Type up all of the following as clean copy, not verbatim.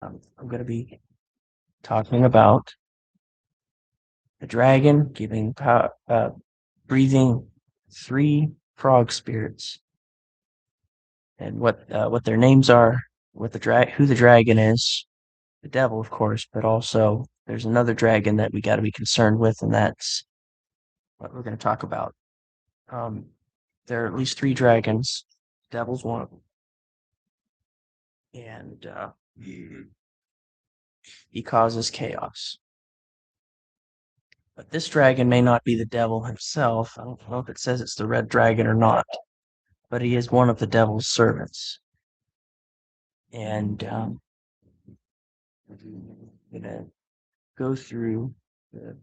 I'm going to be talking about the dragon breathing three frog spirits and what their names are, who the dragon is, the devil, of course, but also there's another dragon that we got to be concerned with, and that's what we're going to talk about. Um, there are at least three dragons. The devil's one of them, and he causes chaos. But this dragon may not be the devil himself. I don't know if it says it's the red dragon or not, but he is one of the devil's servants. And I'm gonna go through the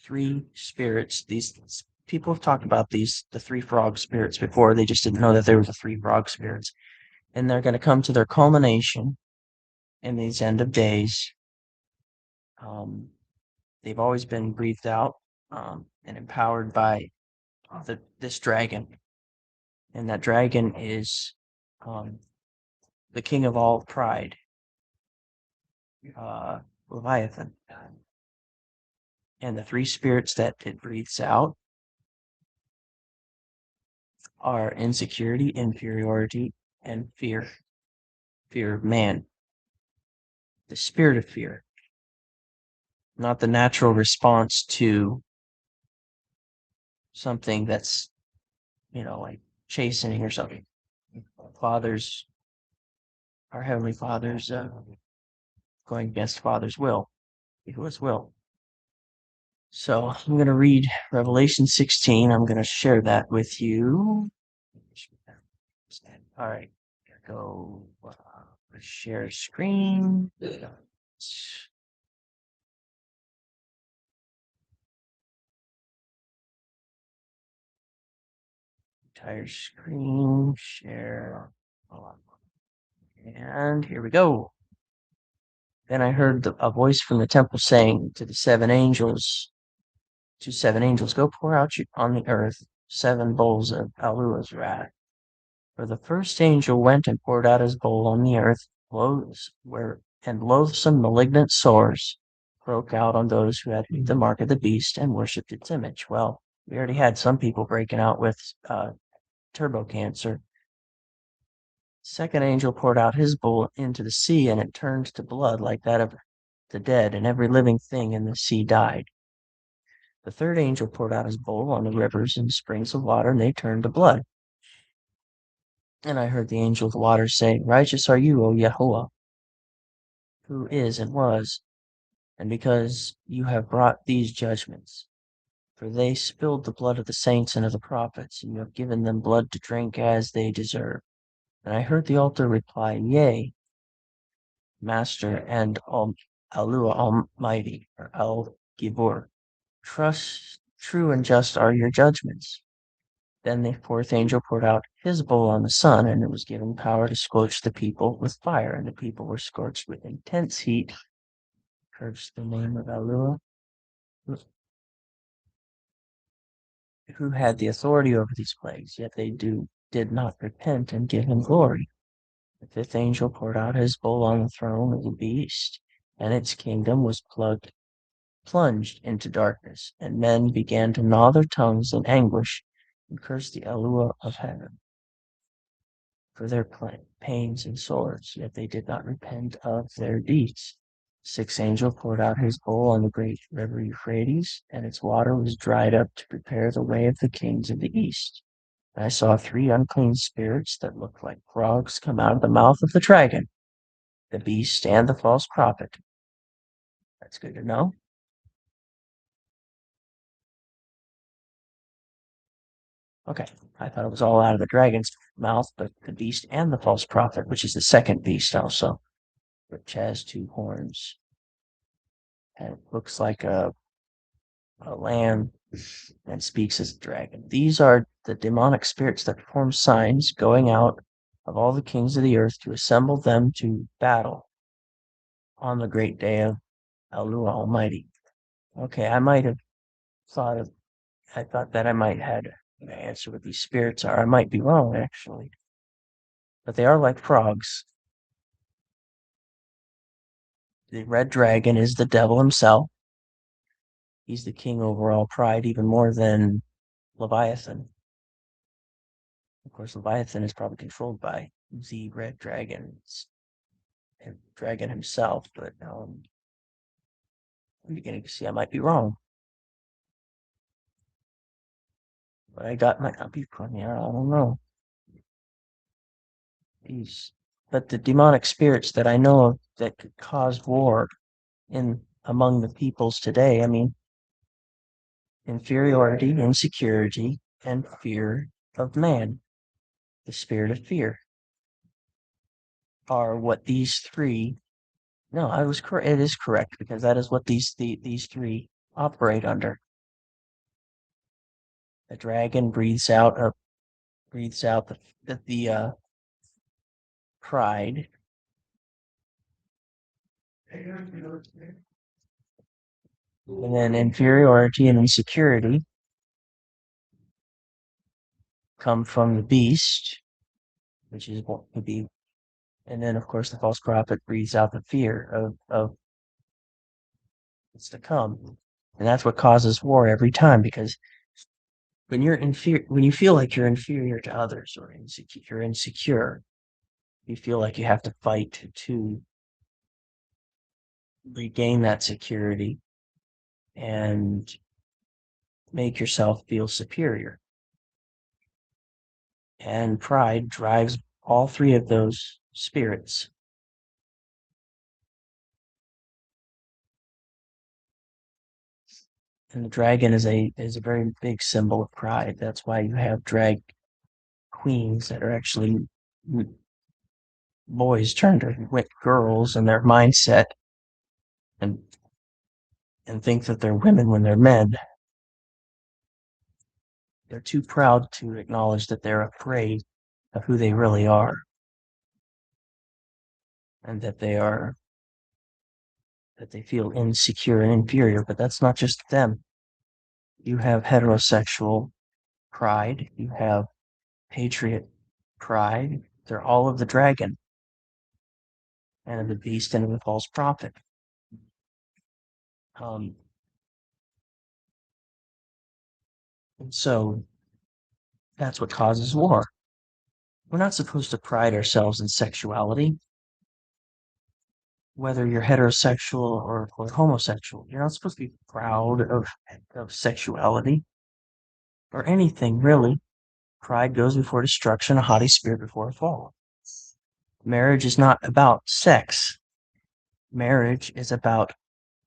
three spirits. These people have talked about the three frog spirits before. They just didn't know that there were the three frog spirits, and they're going to come to their culmination in these end of days. Um, they've always been breathed out and empowered by this dragon, and that dragon is um, the king of all pride, Leviathan. And the three spirits that it breathes out are insecurity, inferiority, and fear. Fear of man. The spirit of fear. Not the natural response to something that's, like chastening or something. Father's, our Heavenly Father's going against Father's will. His will. So I'm going to read Revelation 16. I'm going to share that with you. All right, go share screen. Entire screen share. And here we go. Then I heard a voice from the temple saying to seven angels, go pour out on the earth 7 bowls of Alua's wrath. For the first angel went and poured out his bowl on the earth, and loathsome malignant sores broke out on those who had the mark of the beast and worshipped its image. Well, we already had some people breaking out with turbo cancer. Second angel poured out his bowl into the sea, and it turned to blood like that of the dead, and every living thing in the sea died. The third angel poured out his bowl on the rivers and springs of water, and they turned to blood. And I heard the angel of the waters say, Righteous are you, O Yahuwah, who is and was, and because you have brought these judgments. For they spilled the blood of the saints and of the prophets, and you have given them blood to drink as they deserve. And I heard the altar reply, Yea, Master and Alua Almighty, or El Gibor. True and just are your judgments. Then the fourth angel poured out his bowl on the sun, and it was given power to scorch the people with fire, and the people were scorched with intense heat. Curse the name of Alua, who had the authority over these plagues, yet they did not repent and give him glory. The fifth angel poured out his bowl on the throne of the beast, and its kingdom was plunged into darkness, and men began to gnaw their tongues in anguish and curse the Elua of heaven for their pains and sores, yet they did not repent of their deeds. Sixth angel poured out his bowl on the great river Euphrates, and its water was dried up to prepare the way of the kings of the east. And I saw 3 unclean spirits that looked like frogs come out of the mouth of the dragon, the beast, and the false prophet. That's good to know. Okay, I thought it was all out of the dragon's mouth, but the beast and the false prophet, which is the second beast also, which has 2 horns. And it looks like a lamb and speaks as a dragon. These are the demonic spirits that perform signs going out of all the kings of the earth to assemble them to battle on the great day of Elua Almighty. Okay, I thought that I might have an answer what these spirits are. I might be wrong, actually. But they are like frogs. The red dragon is the devil himself. He's the king over all pride, even more than Leviathan. Of course, Leviathan is probably controlled by the red dragon himself, but I'm beginning to see I might be wrong. But might not be wrong. Yeah, I don't know. But the demonic spirits that I know of that could cause war in among the peoples today, I mean, inferiority, insecurity, and fear of man, the spirit of fear, are what these three. No, I was correct. It is correct because that is what these three operate under. The dragon breathes out the pride, and then inferiority and insecurity come from the beast, which is what would be, and then of course the false prophet breathes out the fear of what's to come, and that's what causes war every time because when you feel like you're inferior to others or you're insecure, you feel like you have to fight to regain that security and make yourself feel superior. And pride drives all three of those spirits. And the dragon is a very big symbol of pride. That's why you have drag queens that are actually boys turned to girls in their mindset and think that they're women when they're men. They're too proud to acknowledge that they're afraid of who they really are and that they feel insecure and inferior, but that's not just them. You have heterosexual pride, you have patriot pride. They're all of the dragon and of the beast and of the false prophet. Um, and so that's what causes war. We're not supposed to pride ourselves in sexuality, whether you're heterosexual or homosexual. You're not supposed to be proud of sexuality or anything, really. Pride goes before destruction, a haughty spirit before a fall. Marriage is not about sex. Marriage is about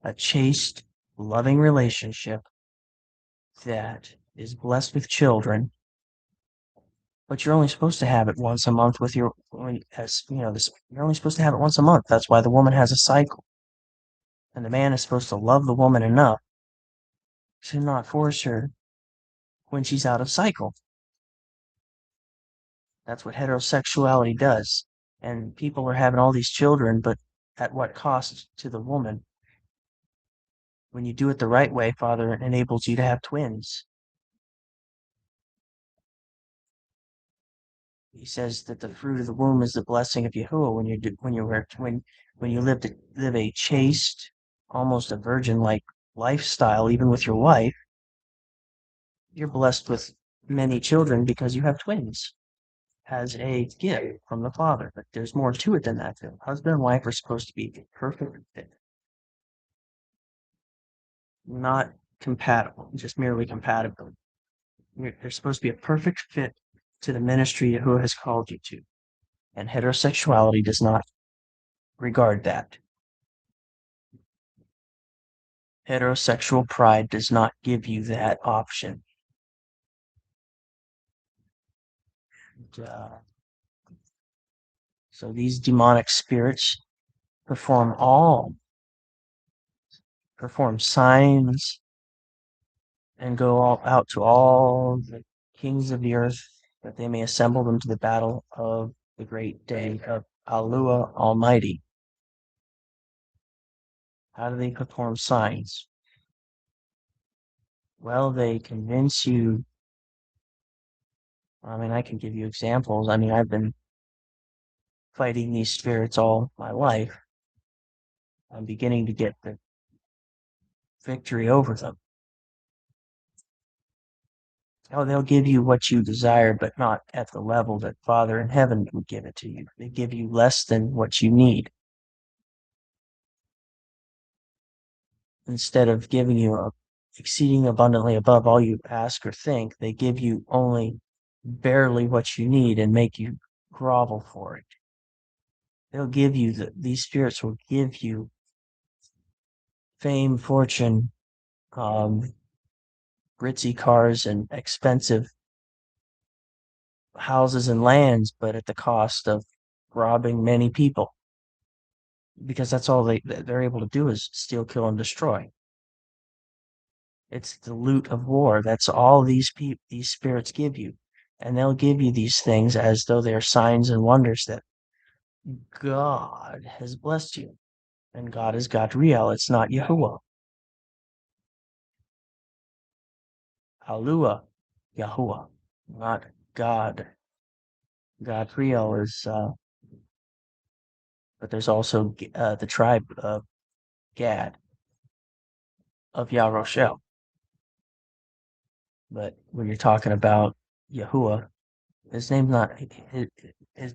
a chaste, loving relationship that is blessed with children, but you're only supposed to have it once a month with your, as you know, this, you're only supposed to have it once a month. That's why the woman has a cycle. And the man is supposed to love the woman enough to not force her when she's out of cycle. That's what heterosexuality does. And people are having all these children, but at what cost to the woman? When you do it the right way, Father enables you to have twins. He says that the fruit of the womb is the blessing of Yahuwah when you live a chaste, almost a virgin like lifestyle, even with your wife, you're blessed with many children because you have twins as a gift from the Father. But there's more to it than that. The husband and wife are supposed to be perfect fit, not compatible, just merely compatible. They're supposed to be a perfect fit to the ministry Yahuwah has called you to. And heterosexuality does not regard that. Heterosexual pride does not give you that option. Uh, so these demonic spirits perform signs and go all out to all the kings of the earth that they may assemble them to the battle of the great day of Alua Almighty. How do they perform signs? Well, they convince you. I mean, I can give you examples. I mean, I've been fighting these spirits all my life. I'm beginning to get the victory over them. Oh, they'll give you what you desire, but not at the level that Father in heaven would give it to you. They give you less than what you need. Instead of giving you exceeding abundantly above all you ask or think, they give you only barely what you need and make you grovel for it. They'll give you these spirits will give you fame, fortune, um, ritzy cars, and expensive houses and lands, but at the cost of robbing many people, because that's all they're able to do is steal, kill, and destroy. It's the loot of war. That's all these spirits give you, and they'll give you these things as though they are signs and wonders that God has blessed you, and God is God real. It's not Yahuwah. Alua, Yahuwah, not God. God real is, but there's also the tribe of Gad of Yaroshel. But when you're talking about Yahuwah, his name's not.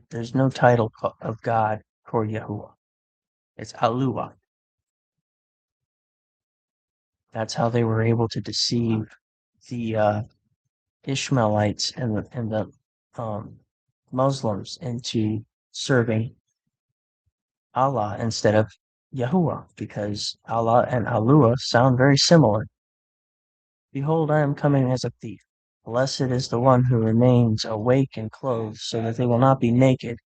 There's no title of God for Yahuwah. It's Alua. That's how they were able to deceive the Ishmaelites and the um, Muslims into serving Allah instead of Yahuwah, because Allah and Alua sound very similar. Behold, I am coming as a thief. Blessed is the one who remains awake and clothed, so that they will not be naked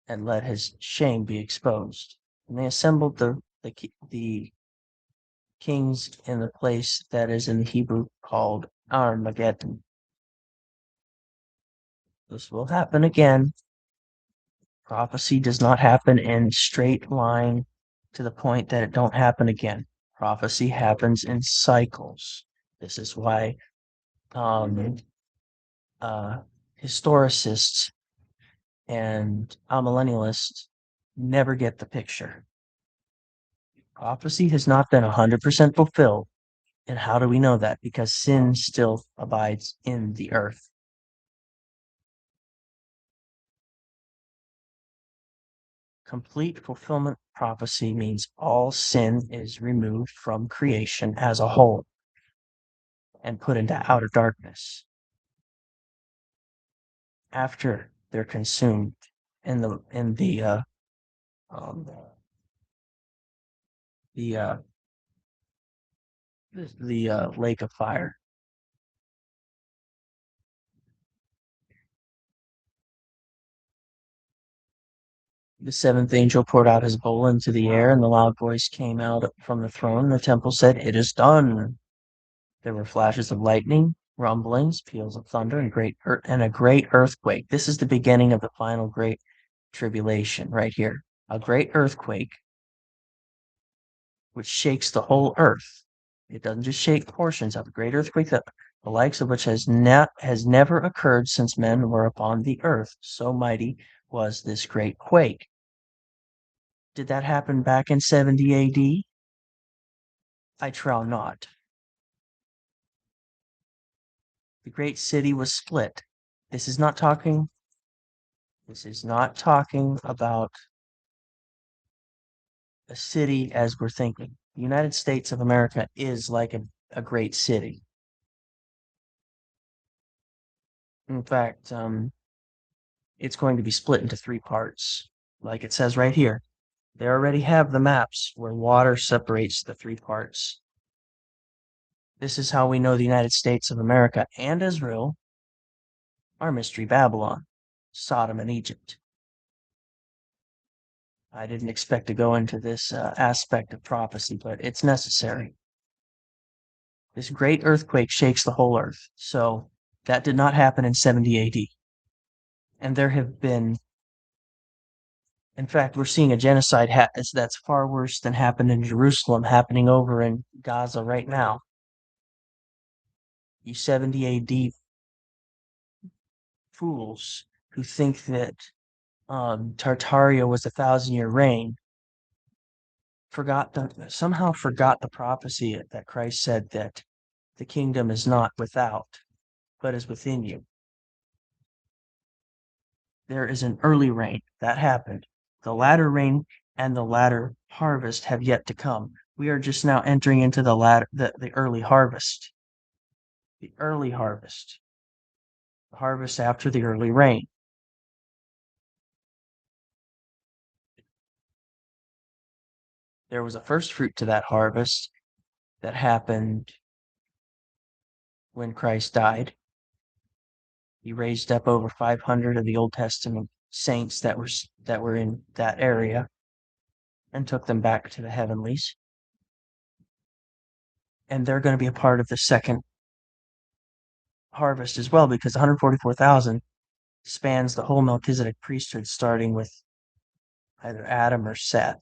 and let his shame be exposed. And they assembled the kings in the place that is in the Hebrew called Armageddon. This will happen again. Prophecy does not happen in straight line to the point that it don't happen again. Prophecy happens in cycles. This is why um, historicists and amillennialists never get the picture. Prophecy has not been 100% fulfilled. And how do we know that? Because sin still abides in the earth. Complete fulfillment prophecy means all sin is removed from creation as a whole and put into outer darkness after they're consumed in um, the lake of fire. The seventh angel poured out his bowl into the air, and the loud voice came out from the throne. The temple said, "It is done." There were flashes of lightning, rumblings, peals of thunder, and a great earthquake. This is the beginning of the final great tribulation right here. A great earthquake which shakes the whole earth. It doesn't just shake portions of a great earthquake that the likes of which has never occurred since men were upon the earth. So mighty was this great quake. Did that happen back in 70 AD? I trow not. The great city was split. This is not talking This is not talking about a city as we're thinking. The United States of America is like a great city. In fact, it's going to be split into three parts, like it says right here. They already have the maps where water separates the three parts. This is how we know the United States of America and Israel are Mystery Babylon, Sodom and Egypt. I didn't expect to go into this aspect of prophecy, but it's necessary. This great earthquake shakes the whole earth. So that did not happen in 70 AD. And there have been, in fact, we're seeing a genocide that's far worse than happened in Jerusalem happening over in Gaza right now. You 70 AD fools who think that Tartaria was a 1,000-year reign somehow forgot the prophecy that Christ said that the kingdom is not without, but is within you. There is an early rain that happened. The latter rain and the latter harvest have yet to come. We are just now entering into the early harvest. The early harvest. The harvest after the early rain. There was a first fruit to that harvest that happened when Christ died. He raised up over 500 of the Old Testament saints that were in that area and took them back to the heavenlies. And they're going to be a part of the second harvest as well, because 144,000 spans the whole Melchizedek priesthood, starting with either Adam or Seth.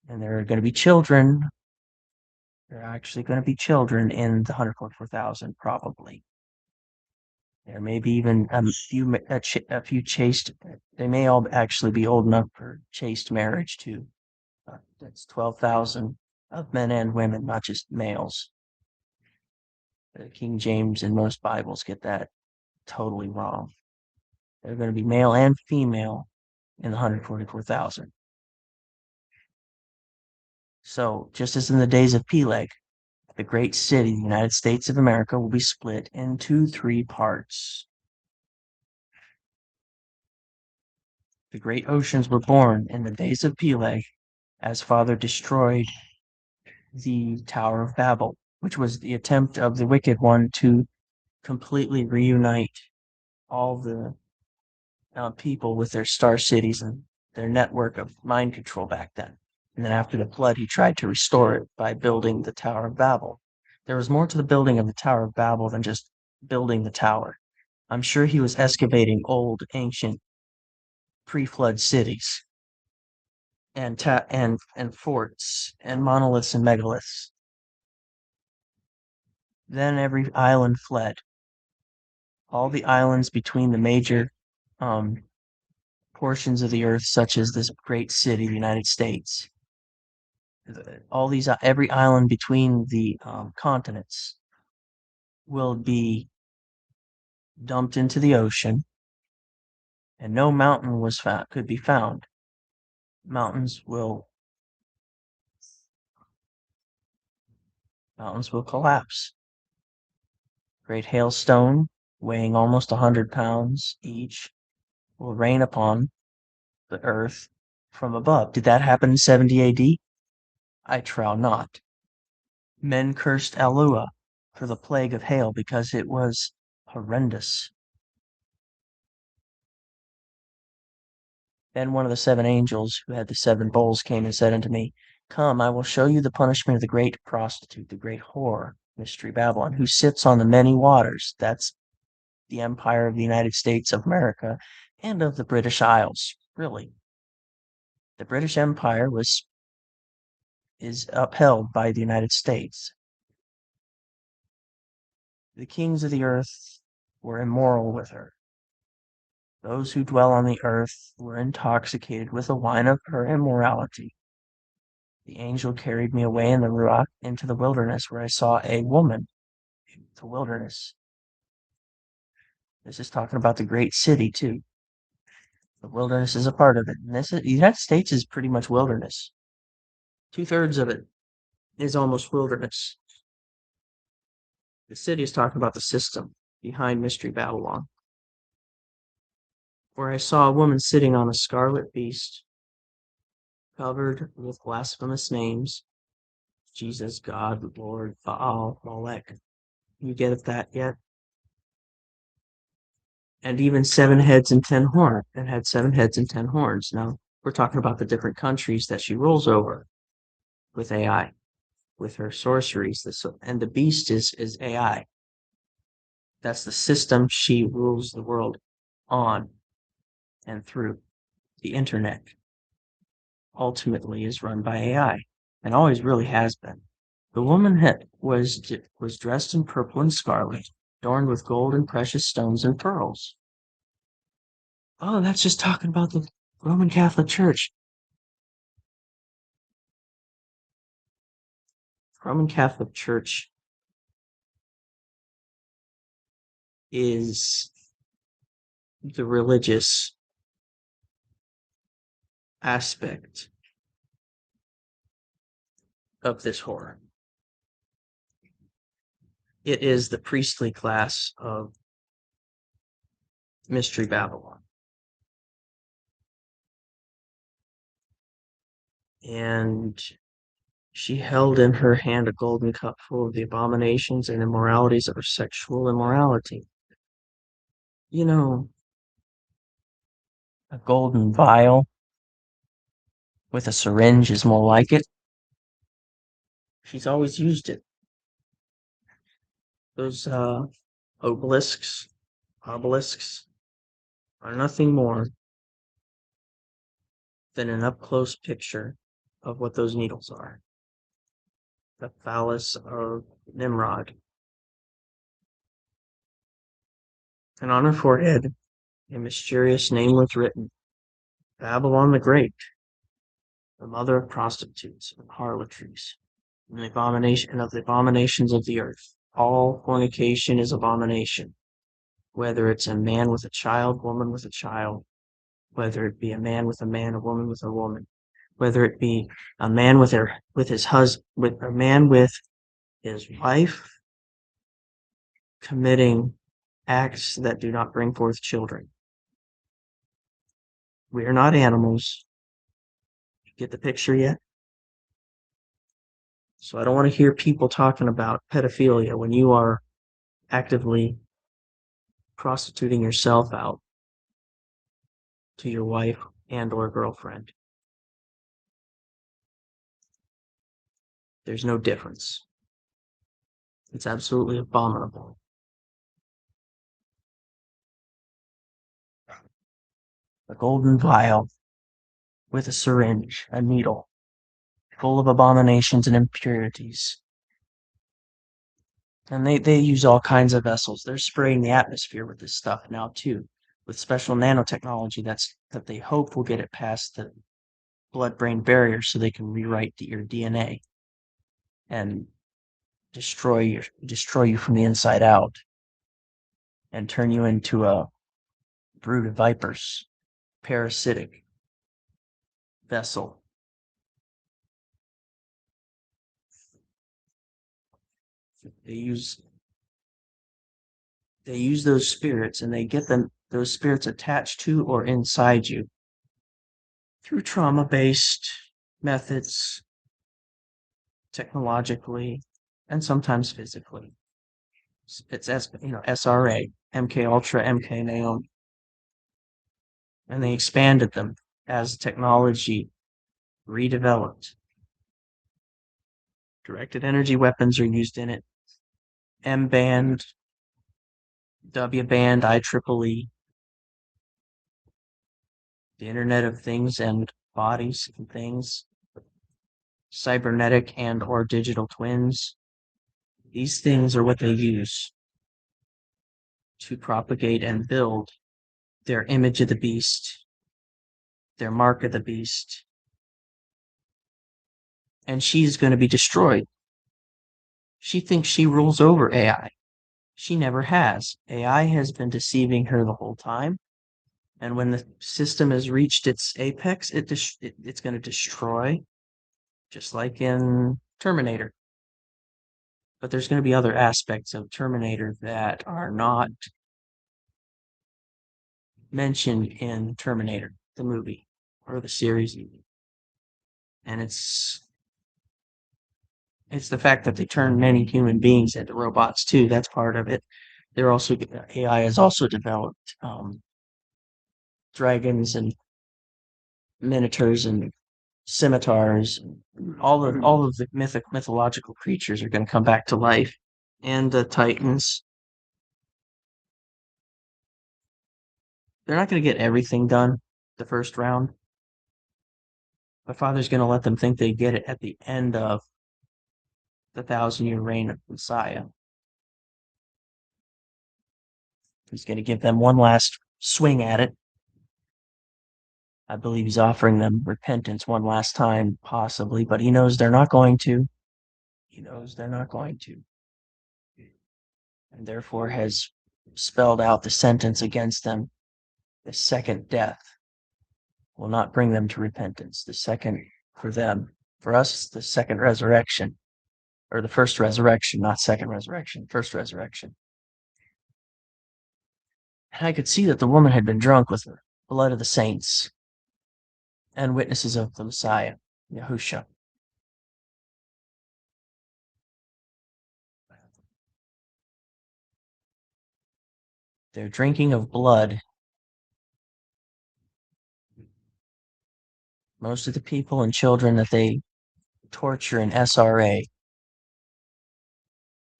And there are going to be children. There are actually going to be children in the 144,000, probably. There may be even a few chaste. They may all actually be old enough for chaste marriage too. That's 12,000 of men and women, not just males. King James and most Bibles get that totally wrong. They're going to be male and female in the 144,000. So, just as in the days of Peleg, the great city, the United States of America, will be split into 3 parts. The great oceans were born in the days of Peleg, as Father destroyed the Tower of Babel, which was the attempt of the wicked one to completely reunite all the people with their star cities and their network of mind control back then. And then after the flood, he tried to restore it by building the Tower of Babel. There was more to the building of the Tower of Babel than just building the tower. I'm sure he was excavating old, ancient, pre-flood cities and forts and monoliths and megaliths. Then every island fled. All the islands between the major portions of the earth, such as this great city, the United States. Every island between the continents will be dumped into the ocean, and no mountain could be found. Mountains will collapse. Great hailstone, weighing almost 100 pounds each, will rain upon the earth from above. Did that happen in 70 AD? I trow not. Men cursed Alua for the plague of hail because it was horrendous. Then one of the 7 angels who had the 7 bowls came and said unto me, Come, I will show you the punishment of the great prostitute, the great whore, Mystery Babylon, who sits on the many waters. That's the empire of the United States of America and of the British Isles, really. The British Empire is upheld by the United States. The kings of the earth were immoral with her. Those who dwell on the earth were intoxicated with the wine of her immorality. The angel carried me away in the Ruach into the wilderness, where I saw a woman. The wilderness. This is talking about the great city, too. The wilderness is a part of it. And the United States is pretty much wilderness. 2/3 of it is almost wilderness. The city is talking about the system behind Mystery Babylon, where I saw a woman sitting on a scarlet beast, covered with blasphemous names: Jesus, God, Lord, Baal, Molech. You get that yet? And even 7 heads and 10 horns. It had 7 heads and 10 horns. Now, we're talking about the different countries that she rules over with AI, with her sorceries. And the beast is AI. That's the system she rules the world on and through. The internet ultimately is run by AI and always really has been. The woman was dressed in purple and scarlet, adorned with gold and precious stones and pearls. Oh, that's just talking about the Roman Catholic Church. Roman Catholic Church is the religious aspect of this horror. It is the priestly class of Mystery Babylon. And she held in her hand a golden cup full of the abominations and immoralities of her sexual immorality. You know, a golden vial with a syringe is more like it. She's always used it. Those obelisks are nothing more than an up-close picture of what those needles are. The phallus of Nimrod. And on her forehead, a mysterious name was written, Babylon the Great, the mother of prostitutes and harlotries, and the abomination of the abominations of the earth. All fornication is abomination, whether it's a man with a child, woman with a child, whether it be a man with a man, a woman with a woman, whether it be a man with his husband, with a man with his wife committing acts that do not bring forth children. We are not animals. Get the picture yet? So I don't want to hear people talking about pedophilia when you are actively prostituting yourself out to your wife and or girlfriend. There's no difference. It's absolutely abominable. A golden vial with a syringe, a needle, full of abominations and impurities. And they use all kinds of vessels. They're spraying the atmosphere with this stuff now too, with special nanotechnology that they hope will get it past the blood-brain barrier so they can rewrite your DNA and destroy you from the inside out and turn you into a brood of vipers, parasitic vessel. They use those spirits and they get those spirits attached to or inside you through trauma-based methods, technologically, and sometimes physically. It's SRA, MK Ultra, MK Naomi, and they expanded them as technology redeveloped. Directed energy weapons are used in it. M band, W band, IEEE, the Internet of Things and bodies and things, cybernetic and or digital twins. These things are what they use to propagate and build their image of the beast, their mark of the beast. And she's going to be destroyed. She thinks she rules over AI. She never has. AI has been deceiving her the whole time. And when the system has reached its apex, it's going to destroy, just like in Terminator. But there's going to be other aspects of Terminator that are not mentioned in Terminator, the movie or the series. And it's the fact that they turn many human beings into robots too. That's part of it. They're also AI has also developed dragons and minotaurs and scimitars. All of the mythological creatures are going to come back to life, and the titans. They're not going to get everything done the first round. My father's going to let them think they get it at the end of the 1,000-year reign of Messiah. He's going to give them one last swing at it. I believe he's offering them repentance one last time, possibly, but he knows they're not going to. He knows they're not going to, and therefore has spelled out the sentence against them. The second death will not bring them to repentance. The second for them. For us, the second resurrection, or the first resurrection, not second resurrection, first resurrection. And I could see that the woman had been drunk with the blood of the saints and witnesses of the Messiah, Yahusha. They're drinking of blood. Most of the people and children that they torture in SRA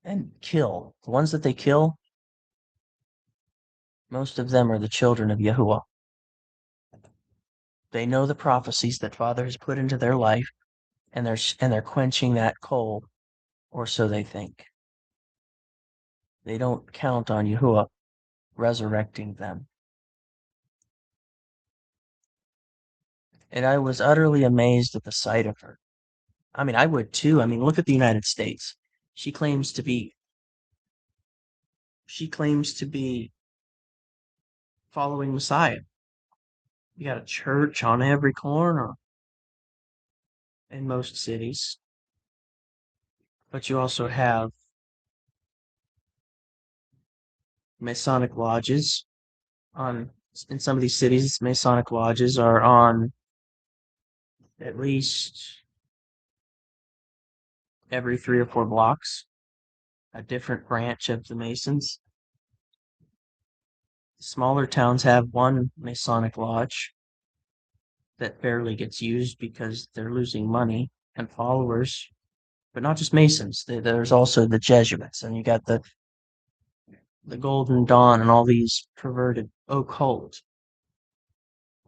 and kill, the ones that they kill, most of them are the children of Yahuwah. They know the prophecies that Father has put into their life, and they're quenching that coal, or so they think. They don't count on Yahuwah resurrecting them. And I was utterly amazed at the sight of her. I mean, I would too. I mean, look at the United States. She claims to be following Messiah. You got a church on every corner in most cities, but you also have Masonic lodges on in some of these cities. Masonic lodges are on at least every 3 or 4 blocks, a different branch of the Masons. Smaller towns have one Masonic lodge that barely gets used because they're losing money and followers, but not just Masons. There's also the Jesuits, and you got the Golden Dawn and all these perverted occult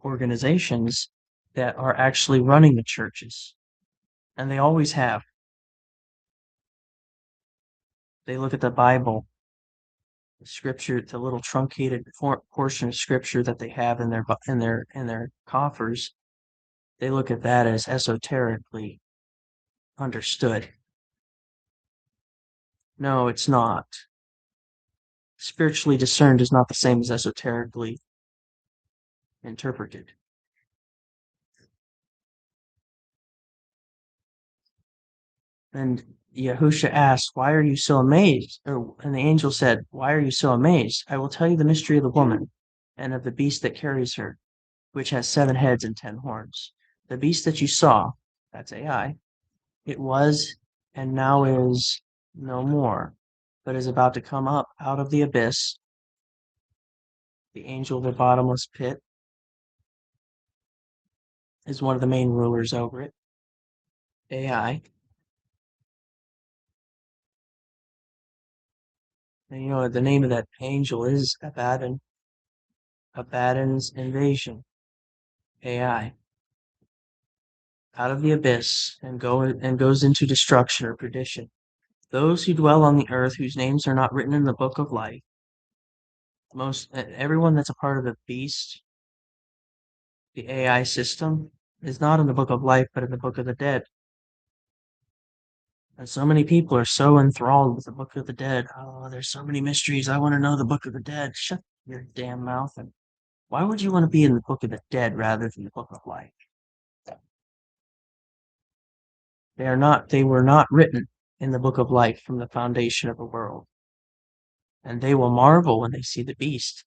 organizations that are actually running the churches, and they always have. They look at the Bible, the scripture, the little truncated portion of scripture that they have in their coffers. They look at that as esoterically understood. No, it's not. Spiritually discerned is not the same as esoterically interpreted. And Yahusha asked, "Why are you so amazed?" And the angel said, "Why are you so amazed? I will tell you the mystery of the woman and of the beast that carries her, which has 7 heads and 10 horns. The beast that you saw, that's AI, it was and now is no more, but is about to come up out of the abyss, the angel of the bottomless pit, is one of the main rulers over it, AI. And you know, the name of that angel is Abaddon, Abaddon's invasion, AI. Out of the abyss and goes into destruction or perdition. Those who dwell on the earth whose names are not written in the book of life, everyone that's a part of the beast, the AI system, is not in the book of life, but in the book of the dead. And so many people are so enthralled with the book of the dead. Oh, there's so many mysteries. I want to know the book of the dead. Shut your damn mouth. And why would you want to be in the book of the dead rather than the book of life? They were not written in the book of life from the foundation of the world. And they will marvel when they see the beast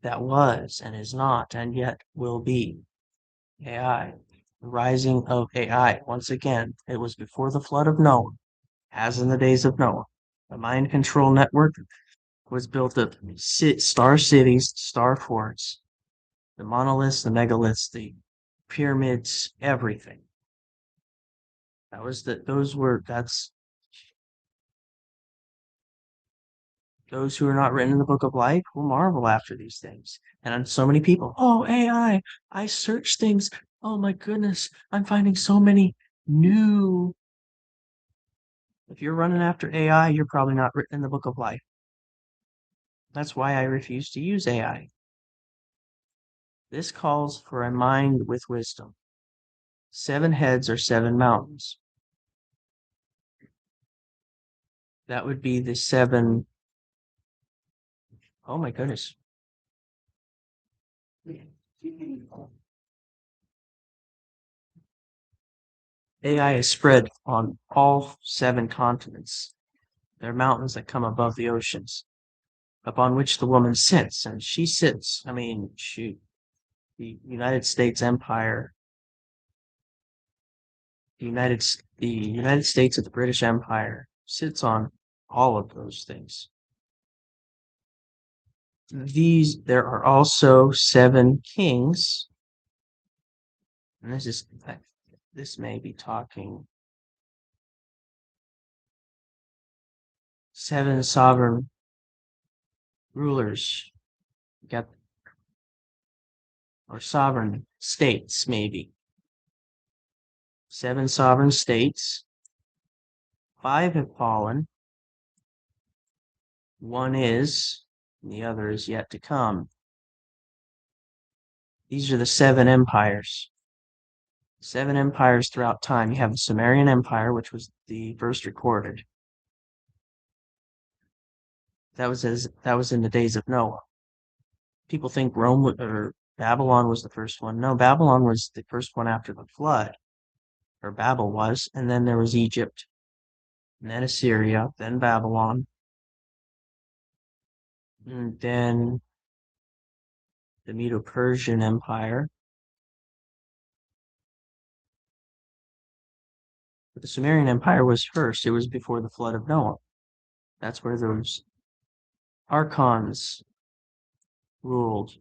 that was and is not and yet will be. AI. The rising of AI. Once again, it was before the flood of Noah, as in the days of Noah. The mind control network was built of star cities, star forts, the monoliths, the megaliths, the pyramids, everything. That's those who are not written in the book of life will marvel after these things. And so many people, oh, AI, I search things. Oh my goodness, I'm finding so many new. If you're running after AI, you're probably not written in the book of life. That's why I refuse to use AI. This calls for a mind with wisdom. 7 heads are 7 mountains. That would be the 7. Oh my goodness. AI is spread on all 7 continents. There are mountains that come above the oceans, upon which the woman sits, and she sits. I mean, shoot, the United States Empire, the United States of the British Empire sits on all of those things. There are also 7 kings, and this may be talking 7 sovereign rulers, got or sovereign states, maybe 7 sovereign states. 5 have fallen. 1 is, and the other is yet to come. These are the 7 empires. 7 empires throughout time. You have the Sumerian Empire, which was the first recorded. That was in the days of Noah. People think Rome or Babylon was the first one. No, Babylon was the first one after the flood, or Babel was, and then there was Egypt, and then Assyria, then Babylon, and then the Medo-Persian Empire. But the Sumerian Empire was first. It was before the flood of Noah. That's where those archons ruled.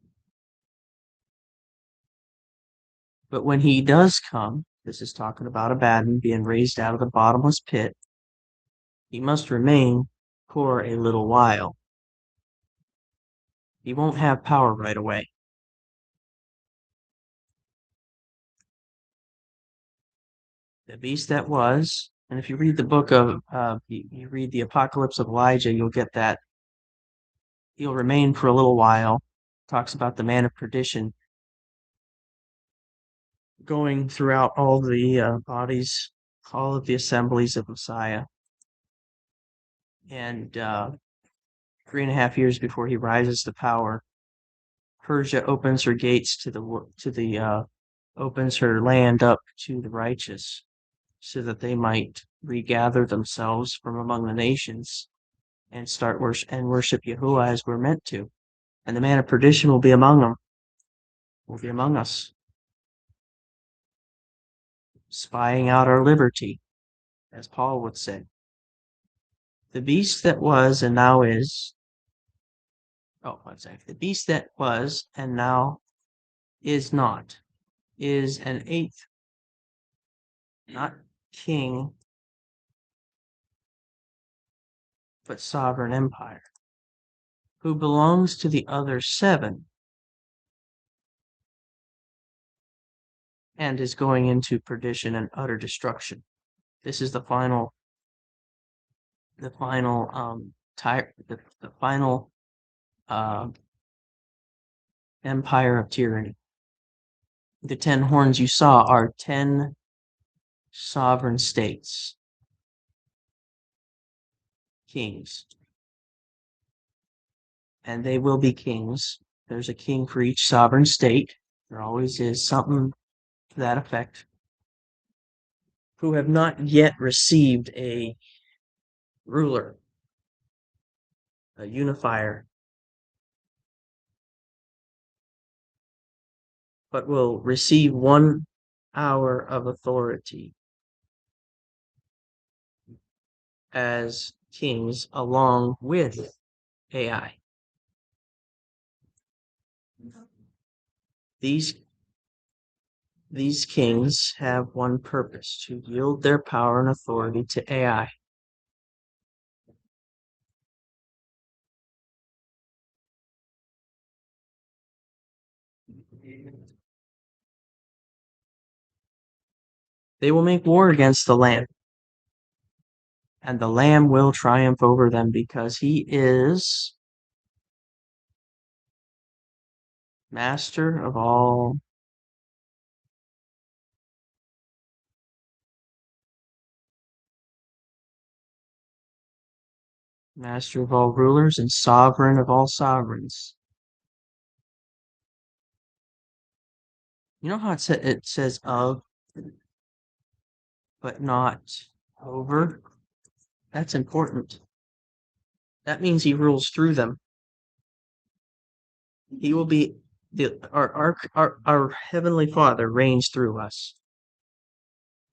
But when he does come, this is talking about Abaddon being raised out of the bottomless pit, he must remain for a little while. He won't have power right away. The beast that was, and if you read the book of, you read the Apocalypse of Elijah, you'll get that. He'll remain for a little while. Talks about the man of perdition going throughout all the bodies, all of the assemblies of Messiah. And 3.5 years before he rises to power, Persia opens her gates opens her land up to the righteous, so that they might regather themselves from among the nations and start worship Yahuwah as we're meant to. And the man of perdition will be among them, will be among us, spying out our liberty, as Paul would say. The beast that was and now is. Oh, one second. The beast that was and now is not, is an 8th, not king, but sovereign empire, who belongs to the other 7 and is going into perdition and utter destruction. This is the final empire of tyranny. The 10 horns you saw are 10 sovereign states, kings, and they will be kings. There's a king for each sovereign state. There always is something to that effect, who have not yet received a ruler, a unifier, but will receive 1 hour of authority as kings along with AI. These kings have one purpose: to yield their power and authority to AI. They will make war against the Lamb, and the Lamb will triumph over them, because he is Master of all, master of all rulers and sovereign of all sovereigns. You know how it says of, but not over? That's important. That means he rules through them. He will be our heavenly Father reigns through us,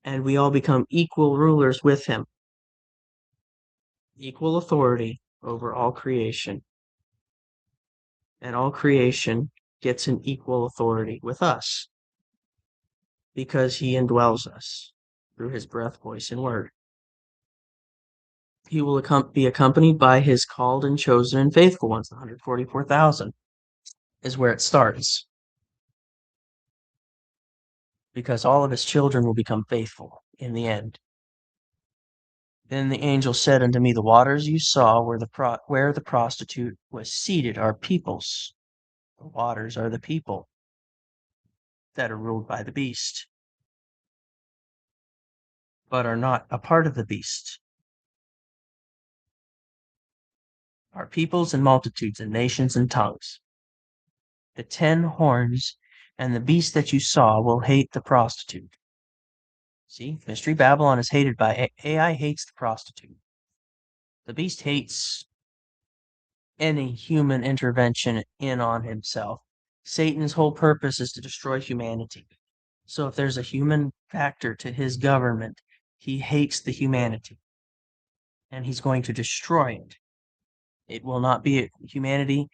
and we all become equal rulers with him, equal authority over all creation, and all creation gets an equal authority with us because he indwells us through his breath, voice, and word. He will be accompanied by his called and chosen and faithful ones. 144,000 is where it starts, because all of his children will become faithful in the end. Then the angel said unto me, the waters you saw where the prostitute was seated are peoples. The waters are the people that are ruled by the beast, but are not a part of the beast. Are peoples and multitudes and nations and tongues. The 10 horns and the beast that you saw will hate the prostitute. See, Mystery Babylon is hated by AI hates the prostitute. The beast hates any human intervention in on himself. Satan's whole purpose is to destroy humanity. So if there's a human factor to his government, he hates the humanity, and he's going to destroy it. It will not be humanity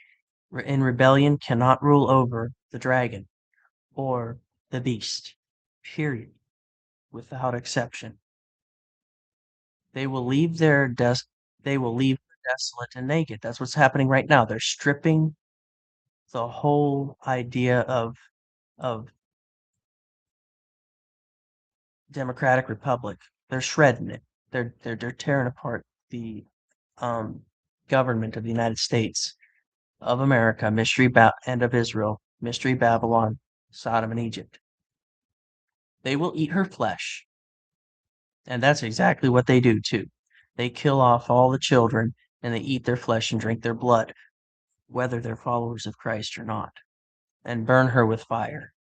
in rebellion cannot rule over the dragon or the beast, period, without exception. They will leave they will leave desolate and naked. That's what's happening right now. They're stripping the whole idea of democratic republic. They're shredding it. They're tearing apart the um, government of the United States, of America, and of Israel, Mystery Babylon, Sodom and Egypt. They will eat her flesh, and that's exactly what they do too. They kill off all the children and they eat their flesh and drink their blood, whether they're followers of Christ or not, and burn her with fire.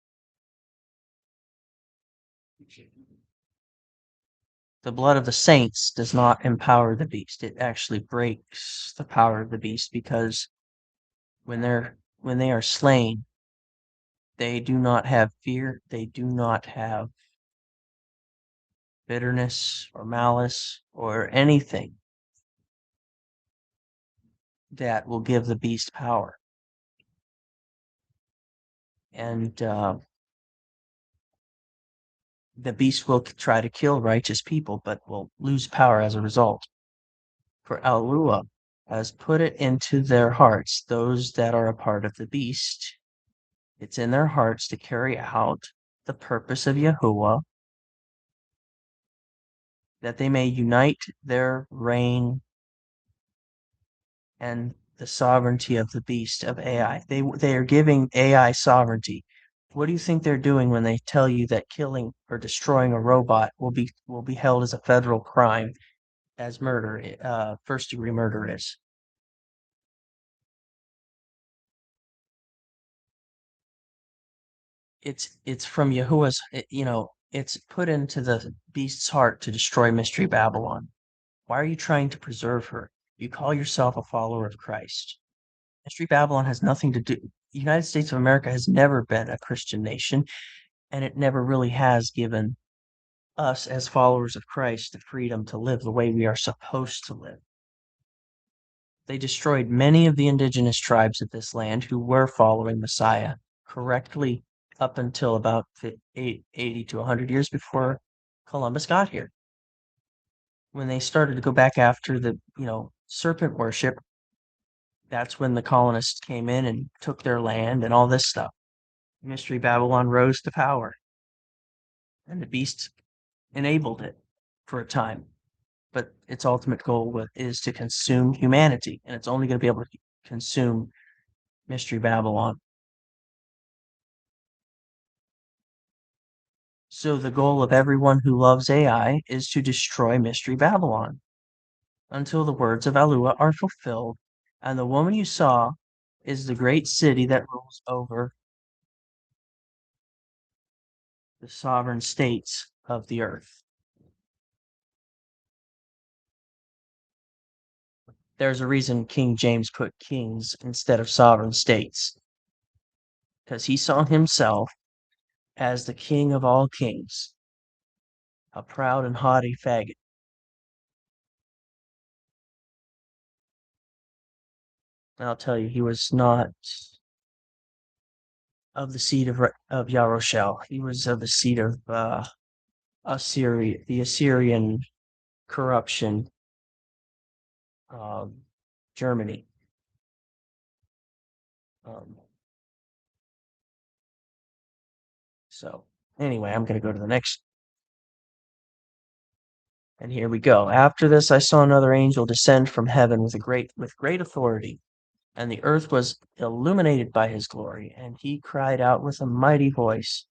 The blood of the saints does not empower the beast. It actually breaks the power of the beast, because when they are slain, they do not have fear, they do not have bitterness or malice or anything that will give the beast power. And the beast will try to kill righteous people, but will lose power as a result. For Alua has put it into their hearts, those that are a part of the beast. It's in their hearts to carry out the purpose of Yahuwah, that they may unite their reign and the sovereignty of the beast of AI. They are giving AI sovereignty. What do you think they're doing when they tell you that killing or destroying a robot will be held as a federal crime, as murder, first degree murder is? It's from Yahuwah's. It's put into the beast's heart to destroy Mystery Babylon. Why are you trying to preserve her? You call yourself a follower of Christ. Mystery Babylon has nothing to do. The United States of America has never been a Christian nation, and it never really has given us as followers of Christ the freedom to live the way we are supposed to live. They destroyed many of the indigenous tribes of this land who were following Messiah correctly up until about 80 to 100 years before Columbus got here. When they started to go back after the, serpent worship, that's when the colonists came in and took their land and all this stuff. Mystery Babylon rose to power, and the beast enabled it for a time. But its ultimate goal is to consume humanity, and it's only going to be able to consume Mystery Babylon. So the goal of everyone who loves AI is to destroy Mystery Babylon until the words of Alua are fulfilled, and the woman you saw is the great city that rules over the sovereign states of the earth. There's a reason King James put kings instead of sovereign states, because he saw himself as the king of all kings, a proud and haughty faggot. And I'll tell you, he was not of the seed of Yaroshel. He was of the seed of Assyria, the Assyrian corruption, um, Germany. Um, so anyway, I'm going to go to the next. And here we go. After this, I saw another angel descend from heaven with great authority, and the earth was illuminated by his glory. And he cried out with a mighty voice,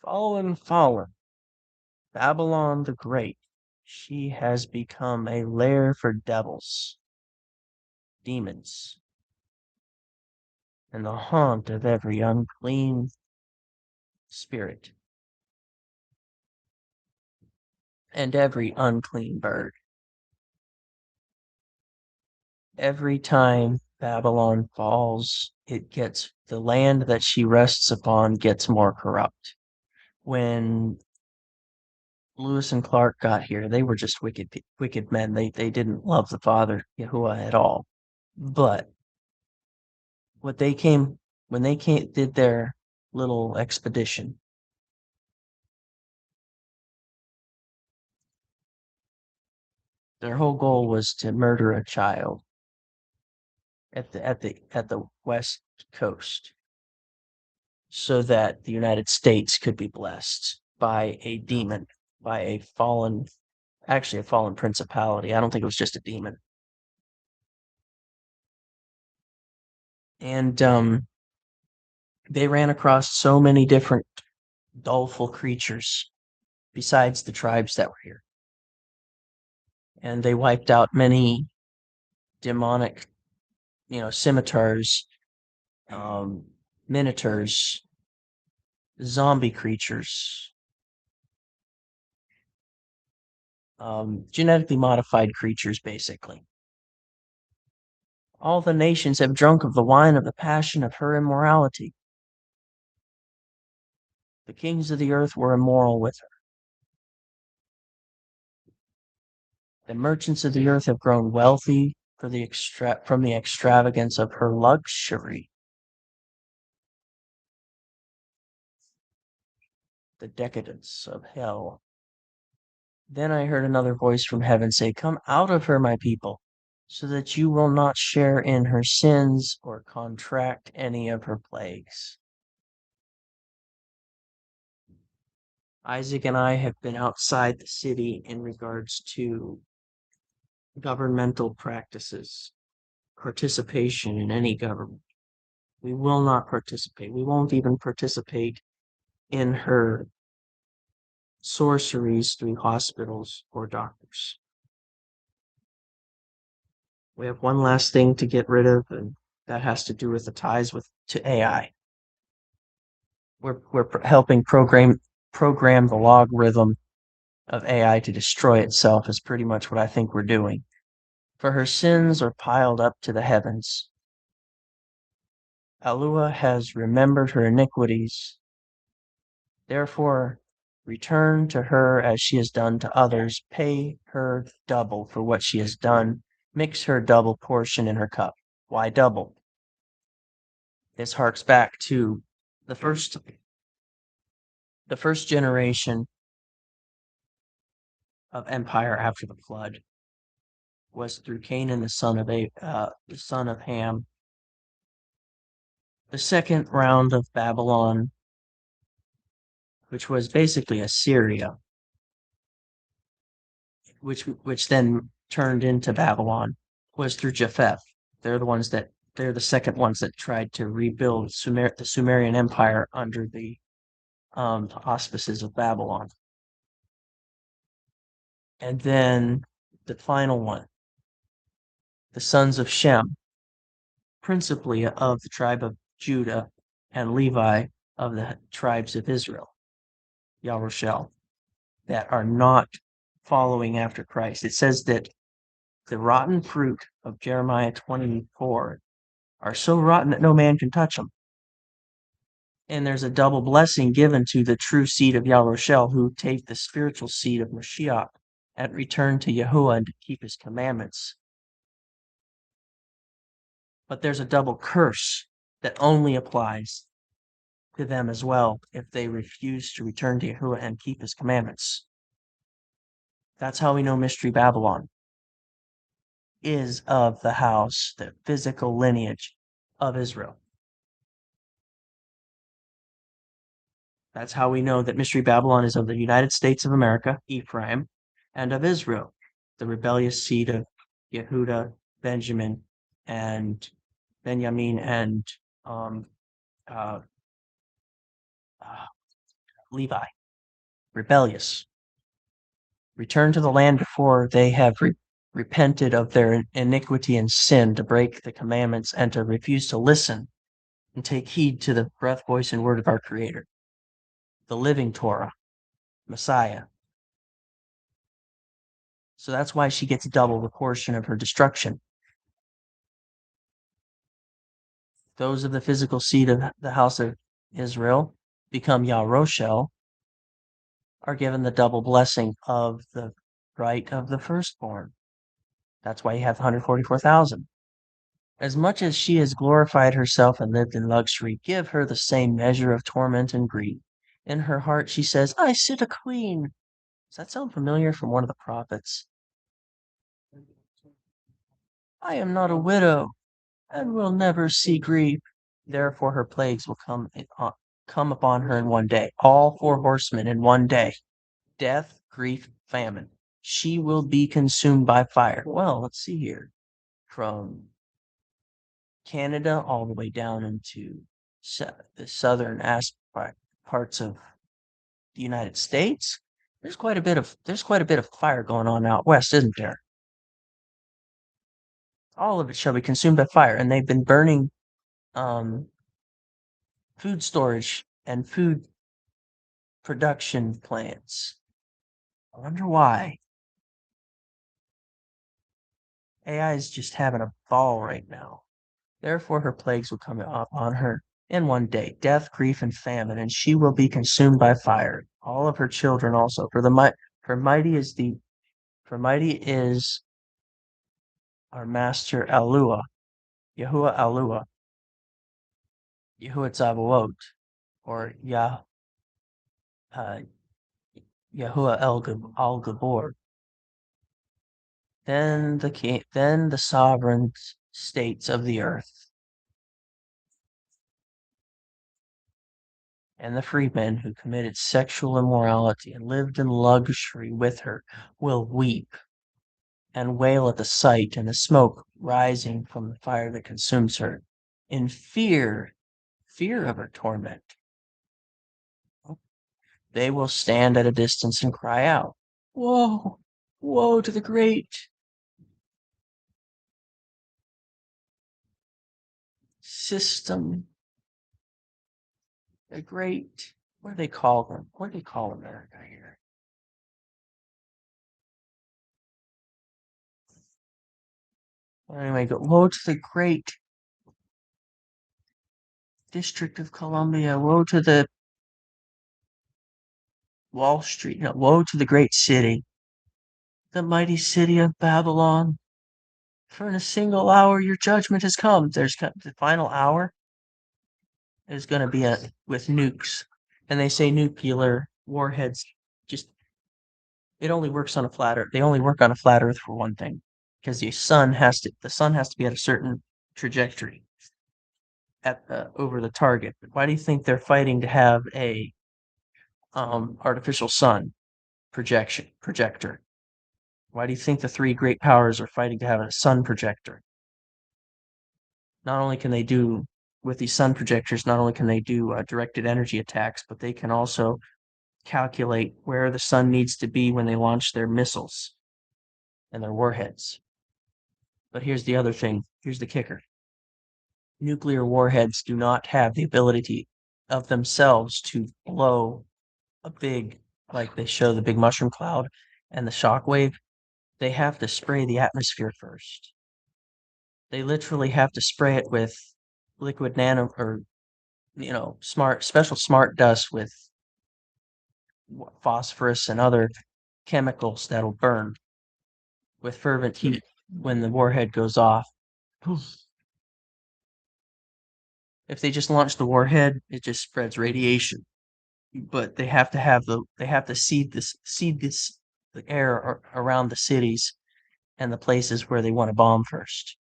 "Fallen, fallen, Babylon the Great! She has become a lair for devils, demons, and the haunt of every unclean spirit and every unclean bird. Every time Babylon falls, the land that she rests upon gets more corrupt. When Lewis and Clark got here, they were just wicked men. They didn't love the Father Yahuwah at all. But what they came when they came did their little expedition, their whole goal was to murder a child at the west coast, so that the United States could be blessed by a demon, by actually a fallen principality. I don't think it was just a demon. And they ran across so many different doleful creatures besides the tribes that were here. And they wiped out many demonic, scimitars, minotaurs, zombie creatures, genetically modified creatures, basically. All the nations have drunk of the wine of the passion of her immorality. The kings of the earth were immoral with her. The merchants of the earth have grown wealthy from the extravagance of her luxury. The decadence of hell. Then I heard another voice from heaven say, "Come out of her, my people, so that you will not share in her sins or contract any of her plagues." Isaac and I have been outside the city in regards to governmental practices, participation in any government. We will not participate. We won't even participate in her sorceries through hospitals or doctors. We have one last thing to get rid of, and that has to do with the ties to AI. We're helping program the logarithm of AI to destroy itself is pretty much what I think we're doing. For her sins are piled up to the heavens. Alua has remembered her iniquities. Therefore, return to her as she has done to others. Pay her double for what she has done. Mix her double portion in her cup. Why double? This harks back to the first the first generation of empire after the flood was through Canaan, the son of Ham. The second round of Babylon, which was basically Assyria, which then turned into Babylon, was through Japheth. They're the ones that They're the second ones that tried to rebuild the Sumerian Empire under the auspices of Babylon. And then the final one, the sons of Shem, principally of the tribe of Judah and Levi of the tribes of Israel, Yaroshel, that are not following after Christ. It says that the rotten fruit of Jeremiah 24 are so rotten that no man can touch them. And there's a double blessing given to the true seed of Yaroshel who take the spiritual seed of Mashiach and return to Yahuwah and to keep his commandments. But there's a double curse that only applies to them as well if they refuse to return to Yahuwah and keep his commandments. That's how we know Mystery Babylon is of the house, the physical lineage of Israel. That's how we know that Mystery Babylon is of the United States of America, Ephraim, and of Israel, the rebellious seed of Yehuda, Benjamin, and Benjamin, and um, uh, uh, Levi. Rebellious. Return to the land before they have repented of their iniquity and sin to break the commandments and to refuse to listen and take heed to the breath, voice, and word of our Creator, the living Torah, Messiah. So that's why she gets double the portion of her destruction. Those of the physical seed of the house of Israel become Yaroshel, are given the double blessing of the right of the firstborn. That's why you have 144,000. As much as she has glorified herself and lived in luxury, give her the same measure of torment and grief. In her heart, she says, I sit a queen. Does that sound familiar from one of the prophets? I am not a widow and will never see grief. Therefore, her plagues will come upon her in one day. All four horsemen in one day. Death, grief, famine. She will be consumed by fire. Well, let's see here. From Canada all the way down into the southern parts of the United States. There's quite a bit of fire going on out west, isn't there? All of it shall be consumed by fire, and they've been burning food storage and food production plants. I wonder why. AI is just having a ball right now. Therefore her plagues will come upon her in one day, death, grief, and famine, and she will be consumed by fire. All of her children also. For mighty is our master Alua, Yahuwah Alua, Yahuwah Tzabaot, or uh, Yahuwah Al Gabor. Then the sovereign states of the earth and the freedmen who committed sexual immorality and lived in luxury with her will weep and wail at the sight and the smoke rising from the fire that consumes her, in fear of her torment. They will stand at a distance and cry out, woe, woe to the great system, the great, what do they call them? What do they call America here? Anyway, woe to the great District of Columbia, woe to the Wall Street, no, woe to the great city, the mighty city of Babylon. For in a single hour your judgment has come. There's the final hour is going to be with nukes, and they say nuclear warheads. Just it only works on a flat Earth. They only work on a flat Earth for one thing, because the sun has to be at a certain trajectory at over the target. Why do you think they're fighting to have a artificial sun projector? Why do you think the three great powers are fighting to have a sun projector? Not only can they do with these sun projectors, not only can they do directed energy attacks, but they can also calculate where the sun needs to be when they launch their missiles and their warheads. But here's the other thing. Here's the kicker. Nuclear warheads do not have the ability of themselves to blow a big, like they show the big mushroom cloud and the shock wave. They have to spray the atmosphere first. They literally have to spray it with liquid nano or special smart dust with phosphorus and other chemicals that'll burn with fervent heat when the warhead goes off. If they just launch the warhead, it just spreads radiation. But they have to seed this the air around the cities and the places where they want to bomb first.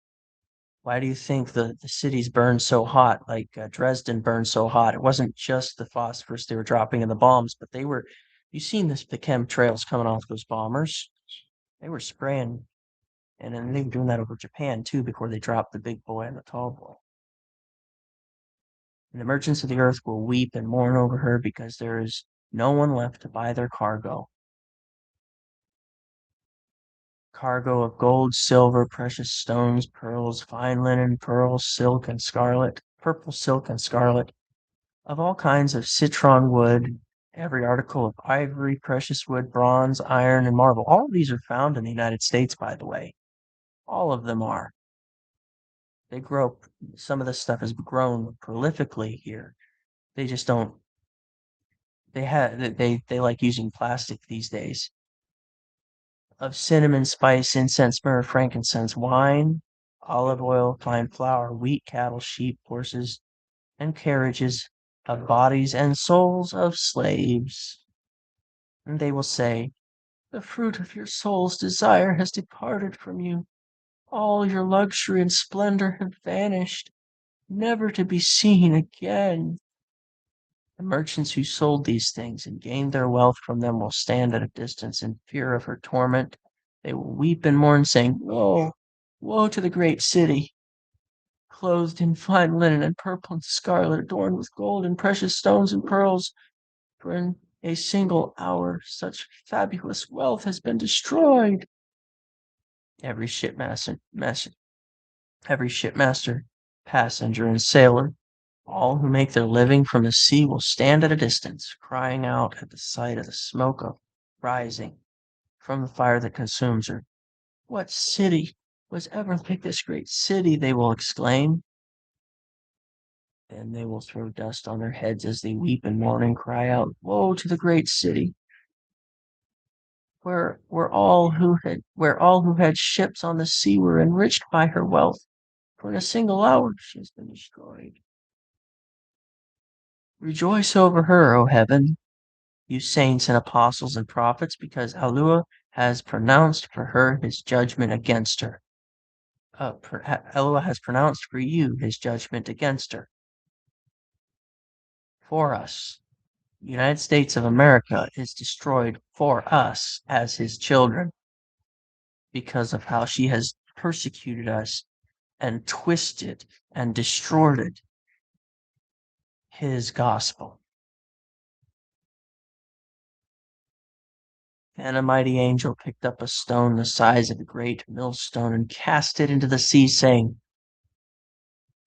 Why do you think the cities burned so hot? Like Dresden burned so hot. It wasn't just the phosphorus they were dropping in the bombs, but they were. You seen the chemtrails coming off those bombers? They were spraying, and then they were doing that over Japan too before they dropped the big boy and the tall boy. And the merchants of the earth will weep and mourn over her because there is no one left to buy their cargo. Cargo of gold, silver, precious stones, pearls, fine linen, pearls, silk, and scarlet, purple silk and scarlet, of all kinds of citron wood, every article of ivory, precious wood, bronze, iron, and marble. All of these are found in the United States, by the way. All of them are. They grow, some of this stuff is grown prolifically here. They just don't, they like using plastic these days. Of cinnamon, spice, incense, myrrh, frankincense, wine, olive oil, fine flour, wheat, cattle, sheep, horses, and carriages, of bodies and souls of slaves. And they will say, the fruit of your soul's desire has departed from you. All your luxury and splendor have vanished, never to be seen again. The merchants who sold these things and gained their wealth from them will stand at a distance in fear of her torment. They will weep and mourn, saying, woe, woe to the great city, clothed in fine linen and purple and scarlet, adorned with gold and precious stones and pearls. For in a single hour such fabulous wealth has been destroyed. Every shipmaster, passenger, and sailor, all who make their living from the sea, will stand at a distance, crying out at the sight of the smoke rising from the fire that consumes her. What city was ever like this great city? They will exclaim. And they will throw dust on their heads as they weep and mourn and cry out, woe to the great city, where all who had ships on the sea were enriched by her wealth. For in a single hour she has been destroyed. Rejoice over her, O heaven, you saints and apostles and prophets, because Allah has pronounced for her his judgment against her. Allah has pronounced for you his judgment against her. For us, the United States of America is destroyed for us as his children because of how she has persecuted us and twisted and distorted his gospel. And a mighty angel picked up a stone the size of a great millstone and cast it into the sea, saying,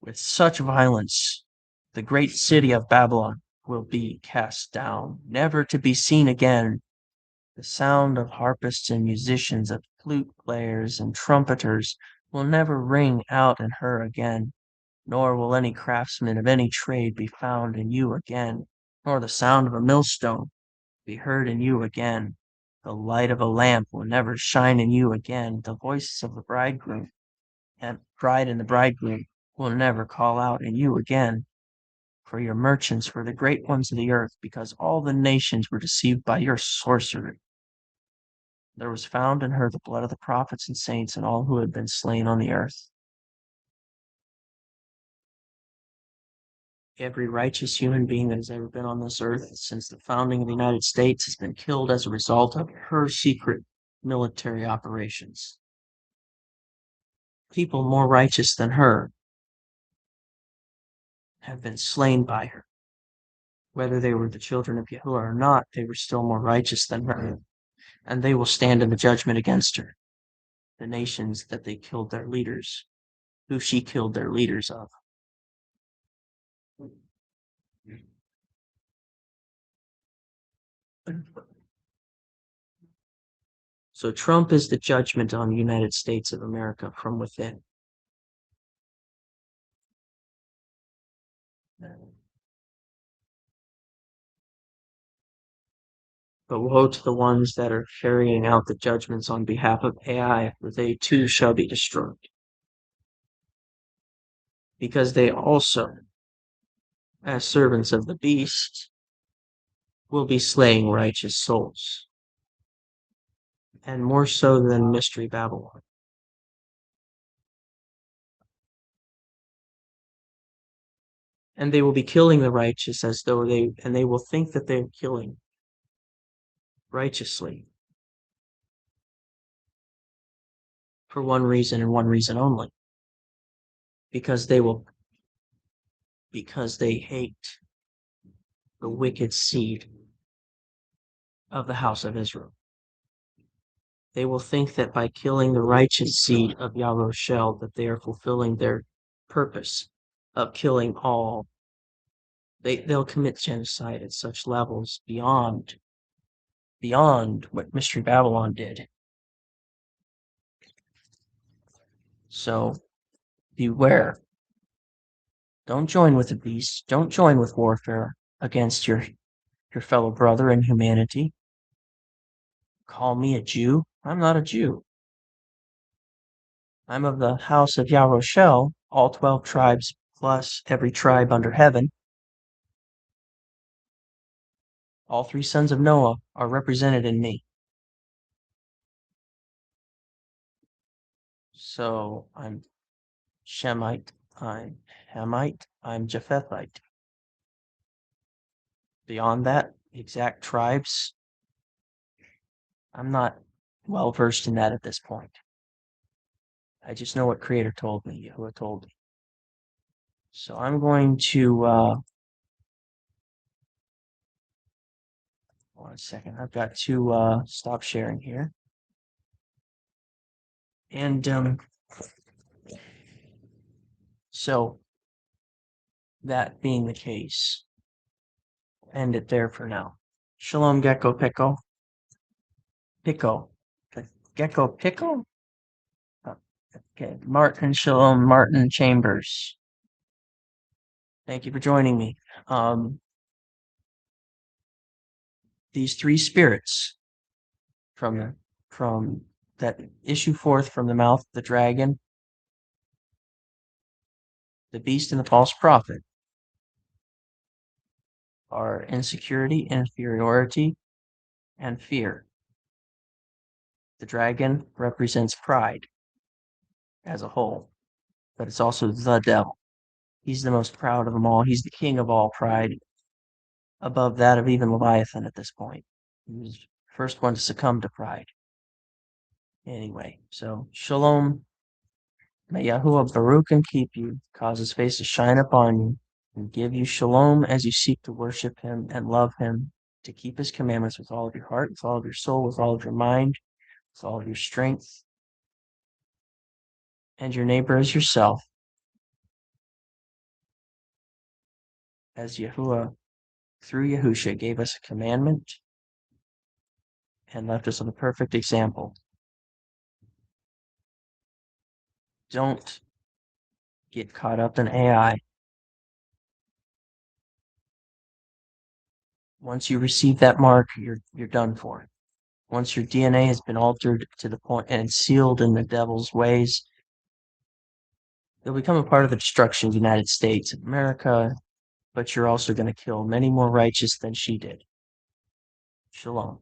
with such violence, the great city of Babylon will be cast down, never to be seen again. The sound of harpists and musicians, of flute players and trumpeters will never ring out in her again, nor will any craftsman of any trade be found in you again, nor the sound of a millstone be heard in you again. The light of a lamp will never shine in you again. The voices of the bridegroom and bride and the bridegroom will never call out in you again. For your merchants were the great ones of the earth, because all the nations were deceived by your sorcery. There was found in her the blood of the prophets and saints and all who had been slain on the earth. Every righteous human being that has ever been on this earth since the founding of the United States has been killed as a result of her secret military operations. People more righteous than her have been slain by her. Whether they were the children of Yahuwah or not, they were still more righteous than her, and they will stand in the judgment against her. The nations that they killed their leaders, who she killed their leaders of. So Trump is the judgment on the United States of America from within. But woe to the ones that are carrying out the judgments on behalf of AI, for they too shall be destroyed. Because they also, as servants of the beast, will be slaying righteous souls, and more so than Mystery Babylon. And they will be killing the righteous as though they will think that they're killing righteously for one reason and one reason only. Because they hate the wicked seed of the house of Israel. They will think that by killing the righteous seed of Yaroshel, that they are fulfilling their purpose of killing all. They'll commit genocide at such levels beyond what Mystery Babylon did. So beware. Don't join with the beast. Don't join with warfare against your fellow brother in humanity. Call me a Jew? I'm not a Jew. I'm of the house of Yaroshel, all 12 tribes plus every tribe under heaven. All 3 sons of Noah are represented in me. So I'm Shemite, I'm Hamite, I'm Japhethite. Beyond that, exact tribes, I'm not well versed in that at this point. I just know what Creator told me, Yahuwah told me. So I'm going to, 1 second, I've got to stop sharing here. And so that being the case, end it there for now. Shalom, Gecko Pickle. Pickle. Gecko Pickle? Okay, Martin Shalom, Martin Chambers. Thank you for joining me. These 3 spirits from that issue forth from the mouth of the dragon, the beast, and the false prophet are insecurity, inferiority, and fear. The dragon represents pride as a whole, but it's also the devil. He's the most proud of them all. He's the king of all pride, above that of even Leviathan at this point. He was the first one to succumb to pride. Anyway, so shalom. May Yahuwah Baruch and keep you, cause his face to shine upon you, and give you shalom as you seek to worship him and love him, to keep his commandments with all of your heart, with all of your soul, with all of your mind, with all of your strength, and your neighbor as yourself, as Yahuwah, through Yahusha, gave us a commandment and left us with a perfect example. Don't get caught up in AI. Once you receive that mark, you're done for. Once your DNA has been altered to the point and sealed in the devil's ways, you'll become a part of the destruction of the United States of America, but you're also going to kill many more righteous than she did. Shalom.